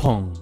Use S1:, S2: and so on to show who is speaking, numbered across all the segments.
S1: 펑!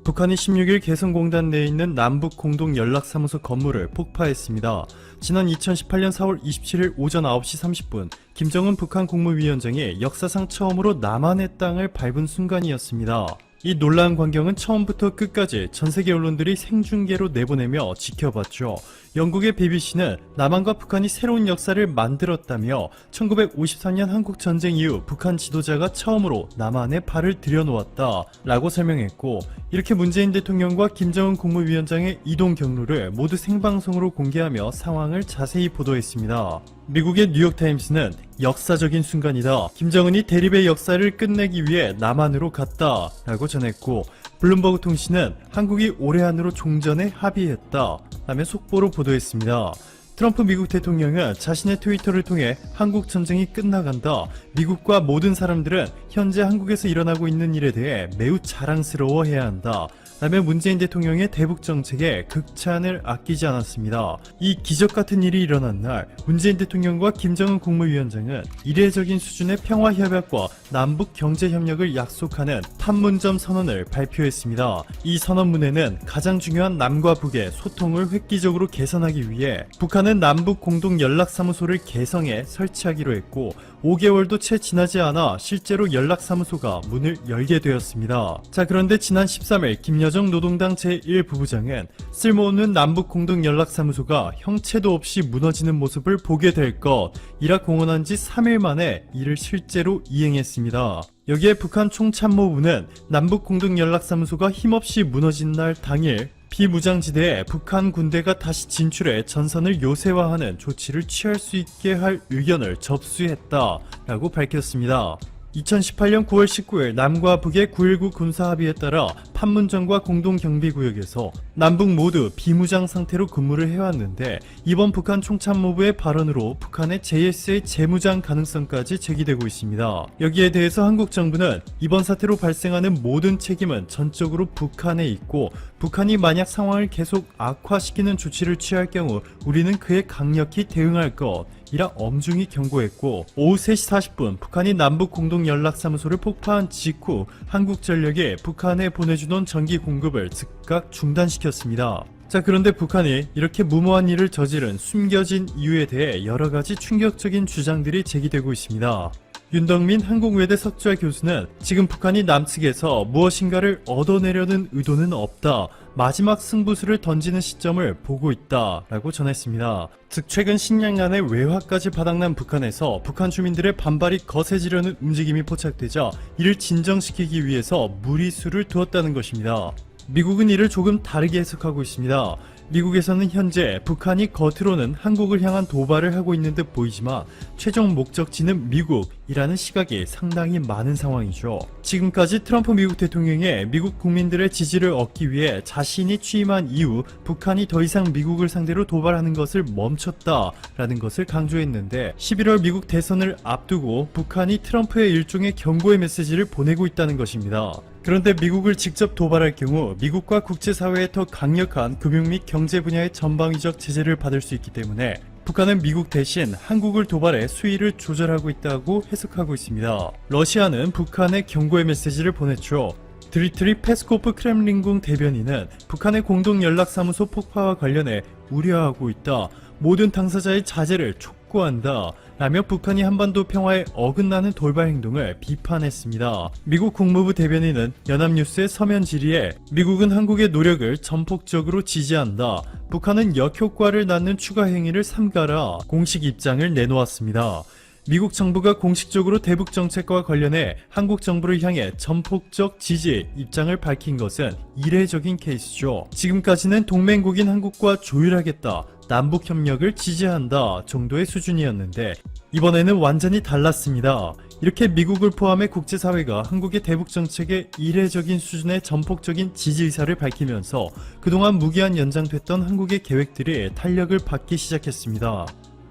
S1: 북한이 16일 개성공단 내에 있는 남북공동연락사무소 건물을 폭파했습니다. 지난 2018년 4월 27일 오전 9시 30분 김정은 북한 국무위원장이 역사상 처음으로 남한의 땅을 밟은 순간이었습니다. 이 놀라운 광경은 처음부터 끝까지 전세계 언론들이 생중계로 내보내며 지켜봤죠. 영국의 BBC는 남한과 북한이 새로운 역사를 만들었다며 1953년 한국전쟁 이후 북한 지도자가 처음으로 남한에 발을 들여놓았다 라고 설명했고, 이렇게 문재인 대통령과 김정은 국무위원장의 이동 경로를 모두 생방송으로 공개하며 상황을 자세히 보도했습니다. 미국의 뉴욕타임스는 역사적인 순간이다, 김정은이 대립의 역사를 끝내기 위해 남한으로 갔다 라고 전했고, 블룸버그 통신은 한국이 올해 안으로 종전에 합의했다 라며 속보로 보도했습니다. 트럼프 미국 대통령은 자신의 트위터를 통해 한국 전쟁이 끝나간다, 미국과 모든 사람들은 현재 한국에서 일어나고 있는 일에 대해 매우 자랑스러워해야 한다 라며 문재인 대통령의 대북 정책에 극찬을 아끼지 않았습니다. 이 기적같은 일이 일어난 날 문재인 대통령과 김정은 국무위원장은 이례적인 수준의 평화협약과 남북 경제협력을 약속하는 판문점 선언을 발표했습니다. 이 선언문에는 가장 중요한 남과 북의 소통을 획기적으로 개선하기 위해 북한은 남북 공동연락사무소를 개성에 설치하기로 했고, 5개월도 채 지나지 않아 실제로 연락사무소가 문을 열게 되었습니다. 자, 그런데 지난 13일 김여정 노동당 제1부부장은 쓸모없는 남북공동연락사무소가 형체도 없이 무너지는 모습을 보게 될 것이라 공언한 지 3일 만에 이를 실제로 이행했습니다. 여기에 북한 총참모부는 남북공동연락사무소가 힘없이 무너진 날 당일 비무장지대에 북한 군대가 다시 진출해 전선을 요새화하는 조치를 취할 수 있게 할 의견을 접수했다 라고 밝혔습니다. 2018년 9월 19일 남과 북의 9.19 군사합의에 따라 판문점과 공동경비구역에서 남북 모두 비무장 상태로 근무를 해왔는데, 이번 북한 총참모부의 발언으로 북한의 JSA 재무장 가능성까지 제기되고 있습니다. 여기에 대해서 한국 정부는 이번 사태로 발생하는 모든 책임은 전적으로 북한에 있고, 북한이 만약 상황을 계속 악화시키는 조치를 취할 경우 우리는 그에 강력히 대응할 것 이라 엄중히 경고했고, 오후 3시 40분 북한이 남북공동연락사무소를 폭파한 직후 한국전력이 북한에 보내주던 전기 공급을 즉각 중단시켰습니다. 자, 그런데 북한이 이렇게 무모한 일을 저지른 숨겨진 이유에 대해 여러가지 충격적인 주장들이 제기되고 있습니다. 윤덕민 한국외대 석좌 교수는 지금 북한이 남측에서 무엇인가를 얻어내려는 의도는 없다, 마지막 승부수를 던지는 시점을 보고 있다 라고 전했습니다. 즉 최근 식량난의 외화까지 바닥난 북한에서 북한 주민들의 반발이 거세지려는 움직임이 포착되자 이를 진정시키기 위해서 무리수를 두었다는 것입니다. 미국은 이를 조금 다르게 해석하고 있습니다. 미국에서는 현재 북한이 겉으로는 한국을 향한 도발을 하고 있는 듯 보이지만 최종 목적지는 미국이라는 시각이 상당히 많은 상황이죠. 지금까지 트럼프 미국 대통령의 미국 국민들의 지지를 얻기 위해 자신이 취임한 이후 북한이 더 이상 미국을 상대로 도발하는 것을 멈췄다라는 것을 강조했는데, 11월 미국 대선을 앞두고 북한이 트럼프의 일종의 경고의 메시지를 보내고 있다는 것입니다. 그런데 미국을 직접 도발할 경우 미국과 국제사회의 더 강력한 금융 및 경제 분야의 전방위적 제재를 받을 수 있기 때문에 북한은 미국 대신 한국을 도발해 수위를 조절하고 있다고 해석하고 있습니다. 러시아는 북한에 경고의 메시지를 보냈죠. 드미트리 페스코프 크렘린궁 대변인은 북한의 공동연락사무소 폭파와 관련해 우려하고 있다, 모든 당사자의 자제를 촉구한다 라며 북한이 한반도 평화에 어긋나는 돌발 행동을 비판했습니다. 미국 국무부 대변인은 연합뉴스의 서면 질의에 미국은 한국의 노력을 전폭적으로 지지한다, 북한은 역효과를 낳는 추가 행위를 삼가라 공식 입장을 내놓았습니다. 미국 정부가 공식적으로 대북 정책과 관련해 한국 정부를 향해 전폭적 지지 입장을 밝힌 것은 이례적인 케이스죠. 지금까지는 동맹국인 한국과 조율하겠다, 남북협력을 지지한다 정도의 수준이었는데 이번에는 완전히 달랐습니다. 이렇게 미국을 포함해 국제사회가 한국의 대북 정책에 이례적인 수준의 전폭적인 지지 의사를 밝히면서 그동안 무기한 연장됐던 한국의 계획들이 탄력을 받기 시작했습니다.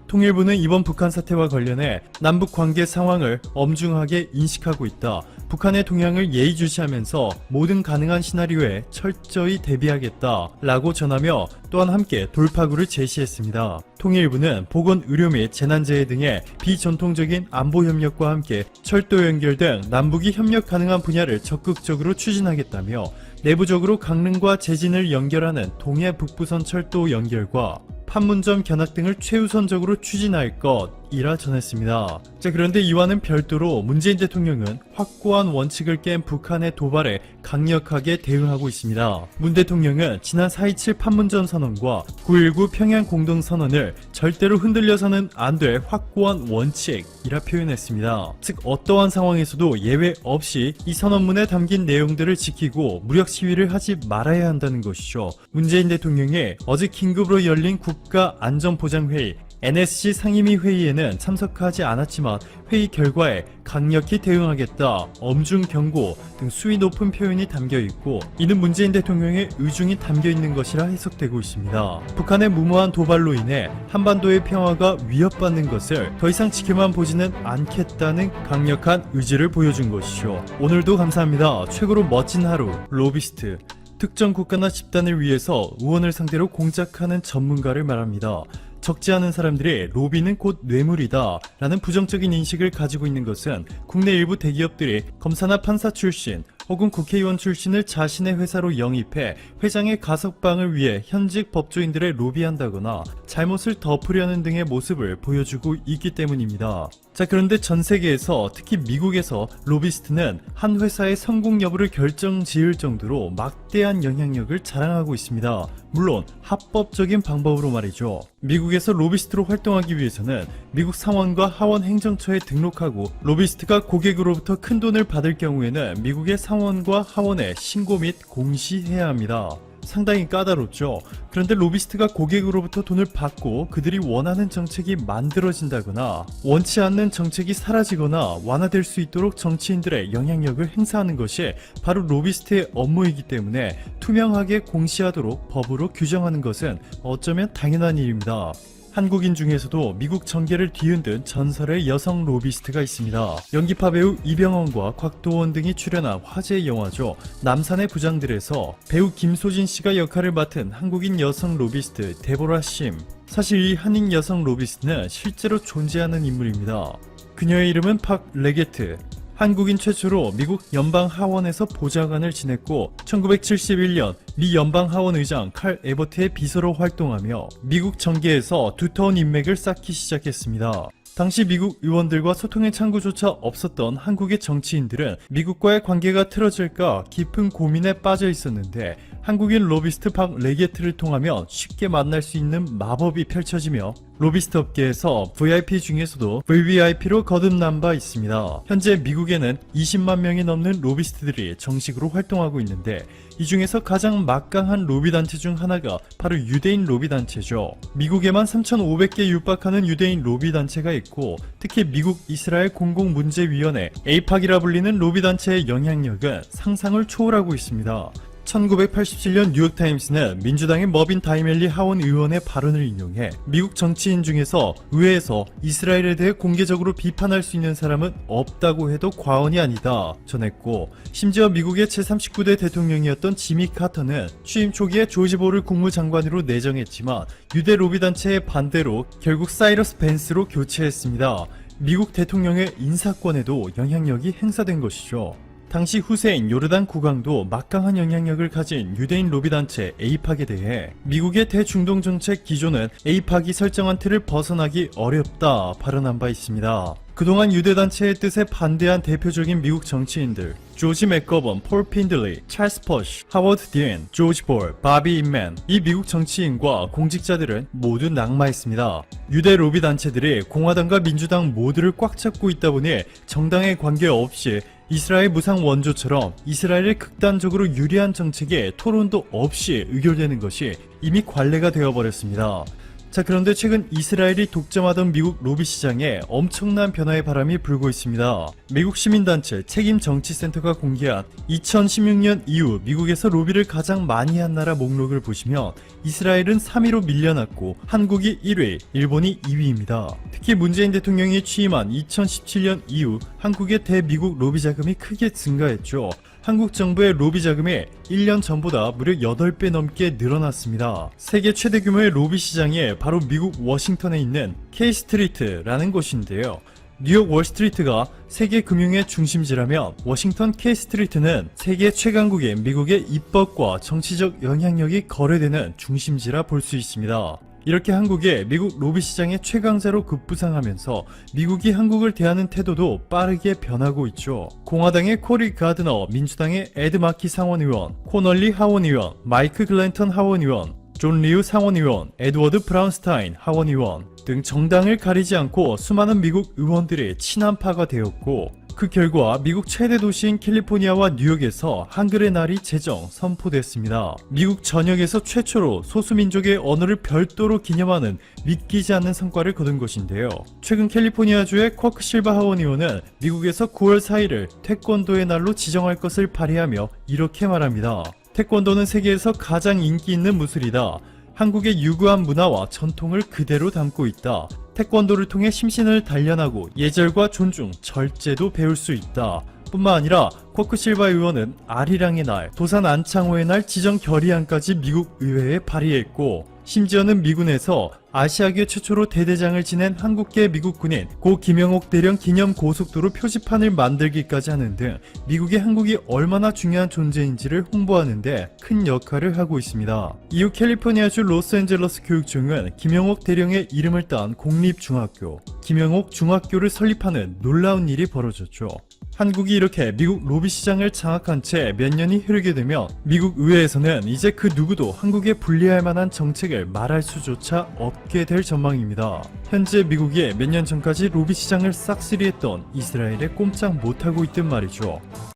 S1: 통일부는 이번 북한 사태와 관련해 남북 관계 상황을 엄중하게 인식하고 있다, 북한의 동향을 예의주시하면서 모든 가능한 시나리오에 철저히 대비하겠다라고 전하며 또한 함께 돌파구를 제시했습니다. 통일부는 보건, 의료 및 재난재해 등의 비전통적인 안보 협력과 함께 철도 연결 등 남북이 협력 가능한 분야를 적극적으로 추진하겠다며 내부적으로 강릉과 제진을 연결하는 동해 북부선 철도 연결과 판문점 견학 등을 최우선적으로 추진할 것이라 전했습니다. 그런데 이와는 별도로 문재인 대통령은 확고한 원칙을 깬 북한의 도발에 강력하게 대응하고 있습니다. 문 대통령은 지난 4.27 판문점 선언과 9.19 평양 공동선언을 절대로 흔들려서는 안 될 확고한 원칙이라 표현했습니다. 즉 어떠한 상황에서도 예외 없이 이 선언문에 담긴 내용들을 지키고 무력 시위를 하지 말아야 한다는 것이죠. 문재인 대통령이 어제 긴급으로 열린 국가안전보장회의 NSC 상임위 회의에는 참석하지 않았지만 회의 결과에 강력히 대응하겠다, 엄중 경고 등 수위 높은 표현이 담겨있고 이는 문재인 대통령의 의중이 담겨있는 것이라 해석되고 있습니다. 북한의 무모한 도발로 인해 한반도의 평화가 위협받는 것을 더 이상 지켜만 보지는 않겠다는 강력한 의지를 보여준 것이죠. 오늘도 감사합니다. 최고로 멋진 하루, 로비스트. 특정 국가나 집단을 위해서 의원을 상대로 공작하는 전문가를 말합니다. 적지 않은 사람들이 로비는 곧 뇌물이다 라는 부정적인 인식을 가지고 있는 것은 국내 일부 대기업들이 검사나 판사 출신 혹은 국회의원 출신을 자신의 회사로 영입해 회장의 가석방을 위해 현직 법조인들의 로비한다거나 잘못을 덮으려는 등의 모습을 보여주고 있기 때문입니다. 그런데 전 세계에서 특히 미국에서 로비스트는 한 회사의 성공 여부를 결정지을 정도로 막대한 영향력을 자랑하고 있습니다. 물론 합법적인 방법으로 말이죠. 미국에서 로비스트로 활동하기 위해서는 미국 상원과 하원 행정처에 등록하고 로비스트가 고객으로부터 큰 돈을 받을 경우에는 미국의 상원과 하원에 신고 및 공시해야 합니다. 상당히 까다롭죠. 그런데 로비스트가 고객으로부터 돈을 받고 그들이 원하는 정책이 만들어진다거나 원치 않는 정책이 사라지거나 완화될 수 있도록 정치인들의 영향력을 행사하는 것이 바로 로비스트의 업무이기 때문에 투명하게 공시하도록 법으로 규정하는 것은 어쩌면 당연한 일입니다. 한국인 중에서도 미국 정계를 뒤흔든 전설의 여성 로비스트가 있습니다. 연기파 배우 이병헌과 곽도원 등이 출연한 화제의 영화죠. 남산의 부장들에서 배우 김소진 씨가 역할을 맡은 한국인 여성 로비스트 데보라 심. 사실 이 한인 여성 로비스트는 실제로 존재하는 인물입니다. 그녀의 이름은 팍 레게트. 한국인 최초로 미국 연방하원에서 보좌관을 지냈고 1971년 미 연방하원 의장 칼 에버트의 비서로 활동하며 미국 정계에서 두터운 인맥을 쌓기 시작했습니다. 당시 미국 의원들과 소통의 창구조차 없었던 한국의 정치인들은 미국과의 관계가 틀어질까 깊은 고민에 빠져 있었는데 한국인 로비스트 박 레게트를 통하면 쉽게 만날 수 있는 마법이 펼쳐지며 로비스트 업계에서 VIP 중에서도 VVIP로 거듭난 바 있습니다. 현재 미국에는 20만 명이 넘는 로비스트들이 정식으로 활동하고 있는데 이 중에서 가장 막강한 로비단체 중 하나가 바로 유대인 로비단체죠. 미국에만 3,500개 육박하는 유대인 로비단체가 있고 특히 미국 이스라엘 공공문제위원회 에이팍이라 불리는 로비단체의 영향력은 상상을 초월하고 있습니다. 1987년 뉴욕타임스는 민주당의 머빈 다이멜리 하원 의원의 발언을 인용해 미국 정치인 중에서 의회에서 이스라엘에 대해 공개적으로 비판할 수 있는 사람은 없다고 해도 과언이 아니다 전했고 심지어 미국의 제39대 대통령이었던 지미 카터는 취임 초기에 조지 볼을 국무장관으로 내정했지만 유대 로비단체의 반대로 결국 사이러스 벤스로 교체했습니다. 미국 대통령의 인사권에도 영향력이 행사된 것이죠. 당시 후세인 요르단 국왕도 막강한 영향력을 가진 유대인 로비단체 에이팍에 대해 미국의 대중동 정책 기조는 에이팍이 설정한 틀을 벗어나기 어렵다 발언한 바 있습니다. 그동안 유대단체의 뜻에 반대한 대표적인 미국 정치인들 조지 맥거번, 폴 핀들리, 찰스 퍼시, 하워드 딘, 조지 볼, 바비 인맨 이 미국 정치인과 공직자들은 모두 낙마했습니다. 유대 로비 단체들이 공화당과 민주당 모두를 꽉 잡고 있다 보니 정당에 관계없이 이스라엘 무상 원조처럼 이스라엘에 극단적으로 유리한 정책에 토론도 없이 의결되는 것이 이미 관례가 되어버렸습니다. 자, 그런데 최근 이스라엘이 독점하던 미국 로비 시장에 엄청난 변화의 바람이 불고 있습니다. 미국 시민단체 책임정치센터가 공개한 2016년 이후 미국에서 로비를 가장 많이 한 나라 목록을 보시면 이스라엘은 3위로 밀려났고 한국이 1위, 일본이 2위입니다. 특히 문재인 대통령이 취임한 2017년 이후 한국의 대미국 로비 자금이 크게 증가했죠. 한국 정부의 로비 자금이 1년 전보다 무려 8배 넘게 늘어났습니다. 세계 최대 규모의 로비 시장이 바로 미국 워싱턴에 있는 K-스트리트라는 곳인데요. 뉴욕 월스트리트가 세계 금융의 중심지라면 워싱턴 K-스트리트는 세계 최강국인 미국의 입법과 정치적 영향력이 거래되는 중심지라 볼 수 있습니다. 이렇게 한국이 미국 로비 시장의 최강자로 급부상하면서 미국이 한국을 대하는 태도도 빠르게 변하고 있죠. 공화당의 코리 가드너, 민주당의 에드 마키 상원의원, 코널리 하원의원, 마이크 글랜턴 하원의원, 존 리우 상원의원, 에드워드 브라운스타인 하원의원 등 정당을 가리지 않고 수많은 미국 의원들이 친한파가 되었고, 그 결과 미국 최대 도시인 캘리포니아와 뉴욕에서 한글의 날이 제정 선포됐습니다. 미국 전역에서 최초로 소수민족의 언어를 별도로 기념하는 믿기지 않는 성과를 거둔 것인데요. 최근 캘리포니아주의 쿼크 실바 하원의원은 미국에서 9월 4일을 태권도의 날로 지정할 것을 발의하며 이렇게 말합니다. 태권도는 세계에서 가장 인기 있는 무술이다. 한국의 유구한 문화와 전통을 그대로 담고 있다. 태권도를 통해 심신을 단련하고 예절과 존중, 절제도 배울 수 있다. 뿐만 아니라 쿼크 실바 의원은 아리랑의 날, 도산 안창호의 날 지정 결의안까지 미국 의회에 발의했고, 심지어는 미군에서 아시아계 최초로 대대장을 지낸 한국계 미국 군인 고 김영옥 대령 기념 고속도로 표지판을 만들기까지 하는 등 미국의 한국이 얼마나 중요한 존재인지를 홍보하는데 큰 역할을 하고 있습니다. 이후 캘리포니아주 로스앤젤러스 교육청은 김영옥 대령의 이름을 딴 공립중학교, 김영옥 중학교를 설립하는 놀라운 일이 벌어졌죠. 한국이 이렇게 미국 로비 시장을 장악한 채 몇 년이 흐르게 되면 미국 의회에서는 이제 그 누구도 한국에 불리할 만한 정책을 말할 수조차 없게 될 전망입니다. 현재 미국이 몇 년 전까지 로비 시장을 싹쓸이했던 이스라엘에 꼼짝 못하고 있단 말이죠.